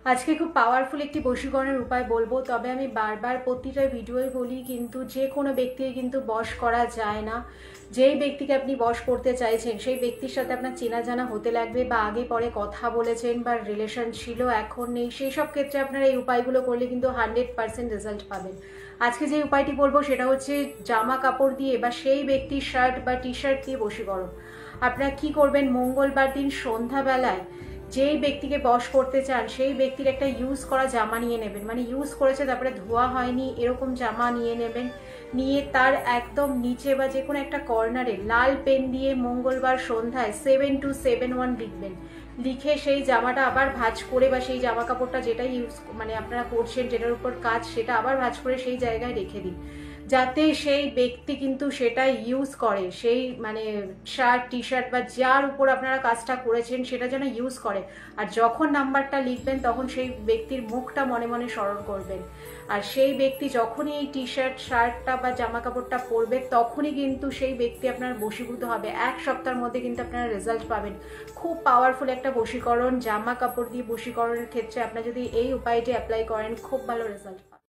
আজকে খুব পাওয়ারফুল একটি বশীকরণের উপায় বলবো, তবে আমি বারবার প্রতিটা ভিডিওই বলি কিন্তু যে কোনো ব্যক্তিকে কিন্তু বশ করা যায় না। যেই ব্যক্তিকে আপনি বশ করতে চাইছেন সেই ব্যক্তির সাথে আপনার চেনা জানা হতে লাগবে, বা আগে পরে কথা বলেছেন বা রিলেশন ছিল এখন নেই, সেই সব ক্ষেত্রে আপনারা এই উপায়গুলো করলে কিন্তু 100% রেজাল্ট পাবেন। আজকে যে উপায়টি বলবো সেটা হচ্ছে জামা কাপড় দিয়ে বা সেই ব্যক্তির শার্ট বা টি শার্ট দিয়ে বশীকরণ। আপনারা কি করবেন, মঙ্গলবার দিন সন্ধ্যাবেলায় যেই ব্যক্তিকে বশ করতে চান সেই ব্যক্তির একটা ইউজ করা জামা নিয়ে নেবেন, মানে ইউজ করেছে তারপরে ধোয়া হয়নি এরকম জামা নিয়ে নেবেন। নিয়ে তার একদম নিচে বা যে কোনো একটা কর্নারে লাল পেন দিয়ে মঙ্গলবার সন্ধ্যায় 7271 লিখবেন। লিখে সেই জামাটা আবার ভাঁজ করে বা সেই জামা কাপড়টা যেটা ইউজ মানে আপনারা করছেন যেটার উপর কাজ সেটা আবার ভাঁজ করে সেই জায়গায় রেখে দিন, যাতে সেই ব্যক্তি কিন্তু সেটা ইউজ করে, সেই মানে শার্ট টি শার্ট বা যার উপর আপনারা কাজটা করেছেন সেটা যেন ইউজ করে। আর যখন নাম্বারটা লিখবেন তখন সেই ব্যক্তির মুখটা মনে মনে স্মরণ করবেন। আর সেই ব্যক্তি যখনই এই টি শার্ট শার্টটা বা জামা কাপড়টা পরবে তখনই কিন্তু সেই ব্যক্তি আপনার বশীভূত হবে। এক সপ্তাহের মধ্যে কিন্তু আপনারা রেজাল্ট পাবেন। খুব পাওয়ারফুল একটা বশীকরণ, জামা কাপড় দিয়ে বশীকরণের ক্ষেত্রে আপনারা যদি এই উপায়টি অ্যাপ্লাই করেন খুব ভালো রেজাল্ট।